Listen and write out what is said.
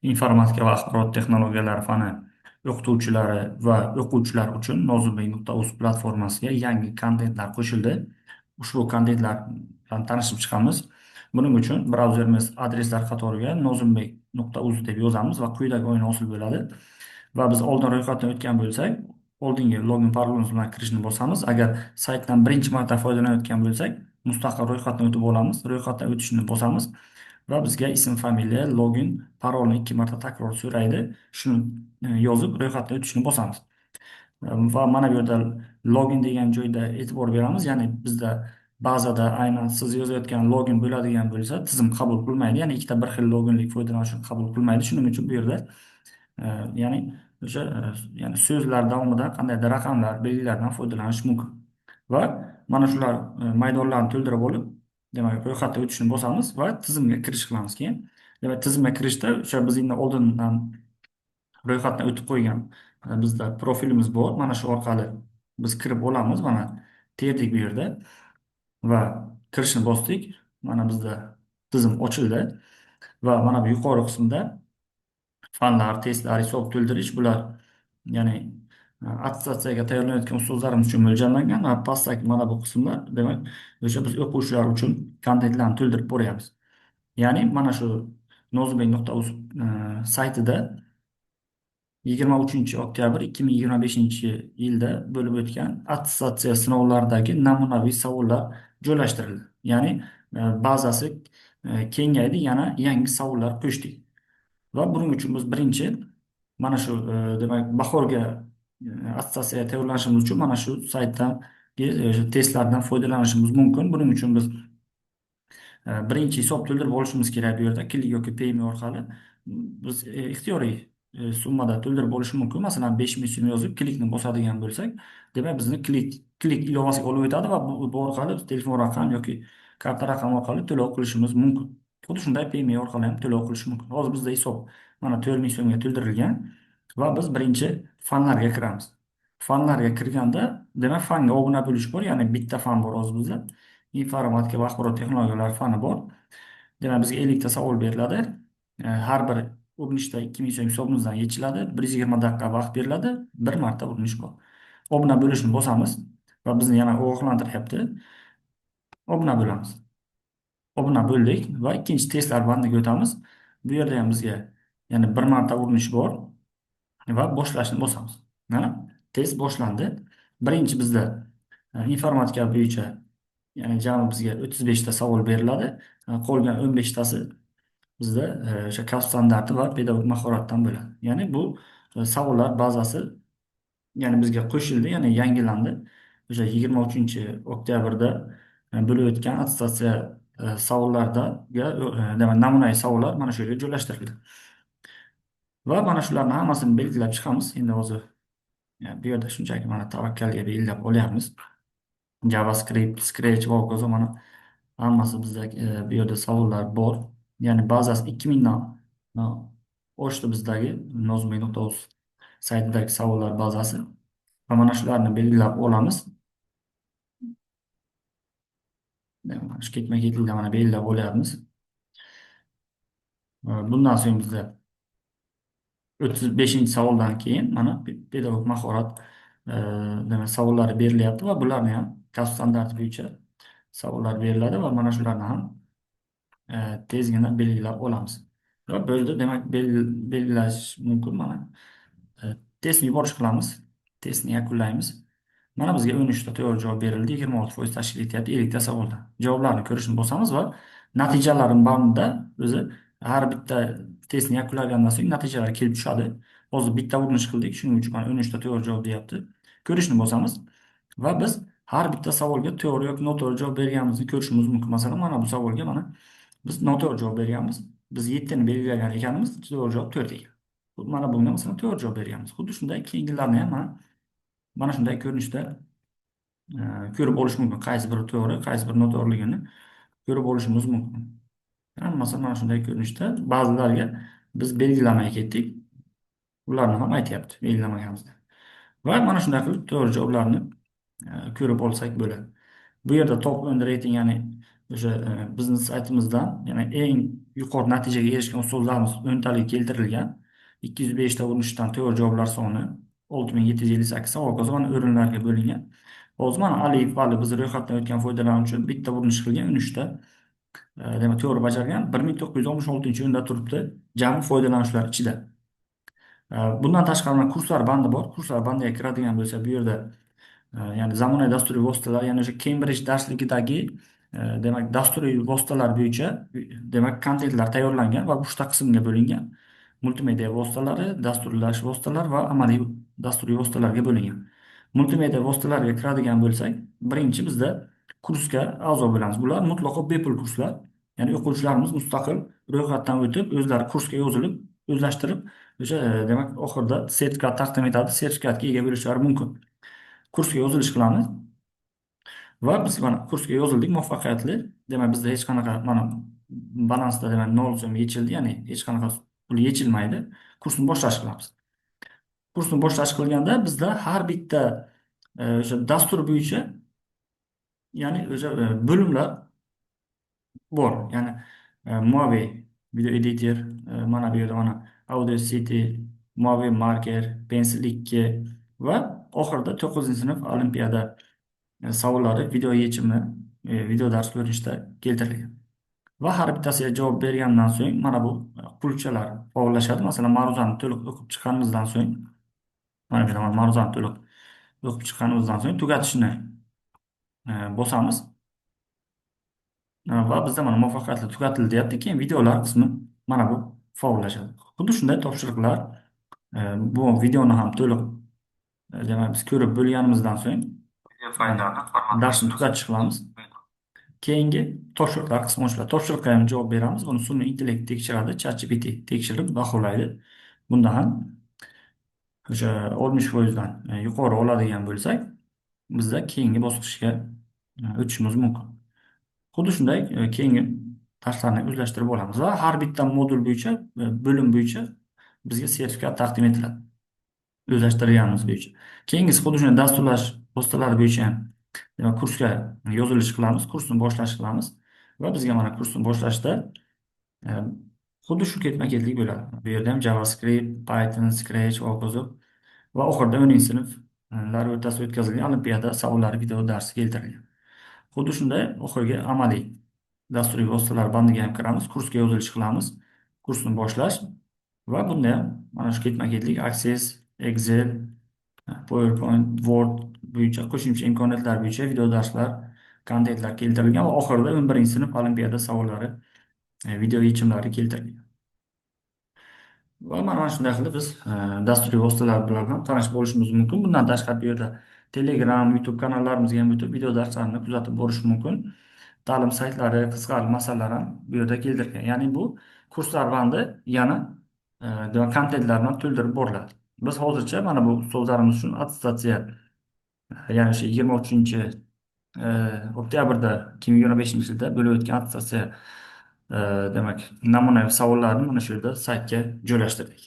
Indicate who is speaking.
Speaker 1: Informatika va axborot texnologiyalari fani o'qituvchilari va o'quvchilar uchun Nozibek.uz platformasiga yangi kontentlar qo'shildi. Ushbu kontentlar bilan tanishib chiqamiz. Buning uchun brauzerimiz adreslar qatoriga nozibek.uz deb yozamiz va quyidagi o'yin hosil bo'ladi. Va biz oldin ro'yxatdan o'tgan bo'lsak, oldingi login parolimiz bilan kirishni bosamiz. Agar saytdan birinchi marta foydalanayotgan bo'lsak, mustaqil ro'yxatdan o'tib olamiz. Ro'yxatdan o'tishni bosamiz va bizga ism, familiya, login, parolni ikki marta takror so'raydi. Shuni yozib ro'yxatdan o'tishni bosamiz. Va mana bu yerda login degan joyda e'tibor beramiz. Ya'ni bizda bazada aynan siz yozayotgan login bo'ladigan bo'lsa, tizim qabul qilmaydi. Ya'ni ikkita bir xil loginlik foydalanishni qabul qilmaydi. Shuning uchun bu yerda ya'ni o'sha ya'ni so'zlar davomida qandaydir raqamlar, belgilardan foydalanish mumkin. Va mana shular maydonlarni to'ldirib olib, demak, ro'yxatdan o'tishni bosamiz va tizimga kirish qilamiz keyin. Demak, tizimga kirishda o'sha biz endi oldindan ro'yxatdan o'tib qo'ygan bizda profilimiz bor. Mana shu orqali biz kirib olamiz. Mana terdik bu yerda va kirishni bosdik. Mana bizda tizim ochildi va mana bu yuqori qismda fanlar, testlar, hisob to'ldirish bular ya'ni attestatsiyaga tayyorlanayotgan ustozlarimiz uchun mo'ljallangan va pastdagi mana bu qismlar demak o'sha biz o'quvchilar uchun kontentlarni to'ldirib boryapmiz. Ya'ni mana shu nozibek.uz saytida 23 oktyabr 2025 yilda bo'lib o'tgan attestatsiya sinovlaridagi namunaviy savollar joylashtirildi. Ya'ni bazasi kengaydi, yana yangi savollar qo'shdik. Va buning uchun biz birinchi mana shu demak bahorga attestatsiyaga tayyorlanishimiz uchun mana shu saytdagi testlardan foydalanishimiz mumkin. Buning uchun biz birinchi hisob to'ldirib olishimiz kerak. Bu yerda klik yoki payme orqali biz ixtiyoriy summada to'ldirib olish mumkin. Masalan, 5 ming so'm yozib klikni bosadigan bo'lsak, demak bizni klik ilovasiga olib o'tadi va bu orqali telefon raqam yoki karta raqami orqali to'lov qilishimiz mumkin. Xuddi shunday payme orqali ham to'lov qilish mumkin. Hozir bizda hisob mana 4 ming so'mga to'ldirilgan va biz birinchi fanlarga kiramiz. Fanlarga kirganda, demak, fanga obuna bo'lish bor, ya'ni bitta fan bor hozir bizda. Informatika va axborot texnologiyalari fani bor. Demak, bizga 50 ta savol beriladi. Har bir urinishda 2000 so'm hisobimizdan yechiladi. 120 daqiqa vaqt beriladi. Bir marta urinish bor. Obuna bo'lishni bosamiz va bizni yana ogohlantiryapti. Obuna bo'lamiz. Obuna bo'ldik va ikkinchi testlar bandiga o'tamiz. Bu yerda ham bizga yana bir marta urinish bor va boshlashni bosamiz. Mana test boshlandi. Birinchi bizda informatika bo'yicha ya'ni jami bizga 35 ta savol beriladi. Qolgan 15 tasi bizda o'sha kasb standarti va pedagogik mahoratdan bo'ladi. Ya'ni bu savollar bazasi ya'ni bizga qo'shildi, ya'ni yangilandi. O'sha 23 oktyabrda bo'lib o'tgan attestatsiya savollariga demak namunaviy savollar mana shu yerga joylashtirildi. Va mana shularni hammasini belgilab chiqamiz. Endi hozir bu yerda shunchaki mana tavakkalga belgilab olyapmiz. JavaScript, Scratch va hokazo mana hammasi bizda bu yerda savollar bor. Ya'ni bazasi 2000 dan oshdi bizdagi nozibek.uz saytidagi savollar bazasi. Va mana shularni belgilab olamiz. Shu ketma-ketlikda mana belgilab olyapmiz. Bundan so'ng bizda 35 savoldan keyin mana pedagogik mahorat demak savollari berilyapti va bularni ham kasb standarti bo'yicha savollar beriladi va mana shularni ham tezgina belgilab olamiz. Va bo'ldi, demak belgilash mumkin. Mana testni yuborish qilamiz. Testni yakunlaymiz. Mana bizga 13 ta to'g'ri javob berildi. 26% tashkil etyapti 50 ta savoldan. Javoblarni ko'rishni bosamiz va natijalarim banida o'zi har bitta testni yakunlagandan so'ng natijalar kelib tushadi. Hozir bitta urinish qildik, shuning uchun mana 13 ta to'g'ri javob deyapti. Ko'rishni bosamiz va biz har bitta savolga to'g'ri yoki noto'g'ri javob berganimizni ko'rishimiz mumkin. Masalan, mana bu savolga mana biz noto'g'ri javob berganmiz. Biz 7 ni belgilagan ekanmiz, to'g'ri javob 4 ekan. Mana bunga masalan to'g'ri javob berganmiz. Xuddi shunday keyingilarni ham mana shunday ko'rinishda ko'rib olish mumkin. Qaysi biri to'g'ri, qaysi biri noto'g'riligini ko'rib olishimiz mumkin. Hammasi mana shunday ko'rinishda. Ba'zilariga biz belgilamay ketdik. Ularni ham aytyapti belgilamaganimizda. Va mana shunday qilib to'g'ri javoblarni ko'rib olsak bo'ladi. Bu yerda top earn rating, ya'ni o'sha bizni saytimizdan yana eng yuqori natijaga erishgan ustozlarimiz o'ntaligiga keltirilgan. 205 ta urinishdan to'g'ri javoblar soni 6758 savol qozon o'rinlarga bo'lingan. Hozir mana Alif Vali biz ro'yxatdan o'tgan foydalanuvchi bitta urinish qilgan 13 ta demak to'g'ri bajargan 1966-o'rinda turibdi jami foydalanuvchilar ichida. Bundan tashqari mana kurslar bandi bor. Kurslar bandiga kiradigan bo'lsa, bu yerda ya'ni zamonaviy dasturiy vositalar, ya'ni o'sha Cambridge darsligidagi demak dasturiy vositalar bo'yicha demak kontentlar tayyorlangan va 3 ta qismga bo'lingan. Multimedia vositalari, dasturlash vositalari va amaliy dasturiy vositalarga bo'lingan. Multimedia vositalariga kiradigan bo'lsak, birinchi bizda kursga a'zo bo'lamiz. Bular mutlaqo bepul kurslar. Ya'ni o'quvchilarimiz mustaqil ro'yxatdan o'tib, o'zlari kursga yozilib, o'zlashtirib, o'sha demak oxirida sertifikat taqdim etadi, sertifikatga ega bo'lishlari mumkin. Kursga yozilish qilamiz va biz mana kursga yozildik muvaffaqiyatli. Demak bizda hech qanaqa mana balansda demak 0 so'm yechildi, ya'ni hech qanaqa pul yechilmaydi. Kursni boshlash qilamiz. Kursni boshlash qilganda bizda har bitta o'sha dastur bo'yicha ya'ni o'sha bo'limlar bor. Ya'ni Moviy video editor, mana bu yerda mana Audacity, Moviy Marker, Pencil 2 va oxirida 9-sinf olimpiada savollari video yechimi, video dars ko'rinishida keltirilgan. Va har bittasiga javob bergandan so'ng mana bu qulchalar faollashadi. Masalan, ma'ruzani to'liq o'qib chiqqanimizdan so'ng mana bu yerda mana ma'ruzani to'liq o'qib chiqqanimizdan so'ng tugatishni bosamiz. Va bizda mana muvaffaqiyatli tugatildi deyapti. Keyin videolar qismi mana bu faollashadi. Xuddi shunday topshiriqlar bu videoni ham to'liq demak biz ko'rib bo'lganimizdan so'ng darsni tugatish qilamiz. Keyingi topshiriqlar qismi ochiladi. Topshiriqqa ham javob beramiz. Buni sun'iy intellekt tekshiradi, ChatGPT tekshirib baholaydi. Bunda ham o'sha 60% dan yuqori oladigan bo'lsak, bizda keyingi bosqichga o'tishimiz mumkin. Xuddi shunday keyingi darslarni o'zlashtirib olamiz va har bitta modul bo'yicha, bo'lim bo'yicha bizga sertifikat taqdim etiladi. O'zlashtirganimiz bo'yicha. Keyingisi xuddi shunday dasturlash vositalari bo'yicha ham demak kursga yozilish qilamiz, kursni boshlash qilamiz va bizga mana kursni boshlashda e, xuddi shu ketma-ketlik bo'ladi. Bu yerda ham JavaScript, Python, Scratch, hokazo va oxirida 10-sinflar o'rtasida o'tkazilgan olimpiada savollari video darsi keltirilgan. Xuddi shunday oxirgi amaliy dasturiy vositalar bandiga ham kiramiz, kursga yozilish qilamiz, kursni boshlash va bunda ham mana shu ketma-ketlik Access, Excel, PowerPoint, Word bo'yicha qo'shimcha imkoniyatlar bo'yicha video darslar, kontentlar keltirilgan va oxirida 11-sinf olimpiada savollari, video yechimlari keltirilgan. Va mana shunday qilib biz dasturiy vositalar bilan ham tanishib olishimiz mumkin. Bundan tashqari bu yerda Telegram, YouTube kanallarimizga ham o'tib video darslarni kuzatib borish mumkin. Ta'lim saytlari, qisqari masalalar ham bu yerda keltirilgan. Ya'ni bu kurslar bandi yana demak kontentlar bilan to'ldirib boriladi. Biz hozircha mana bu ustozlarimiz uchun attestatsiya, ya'ni o'sha 23 oktyabrda 2025-yilda bo'lib o'tgan attestatsiya demak namunaviy savollarni mana shu yerda saytga joylashtirdik.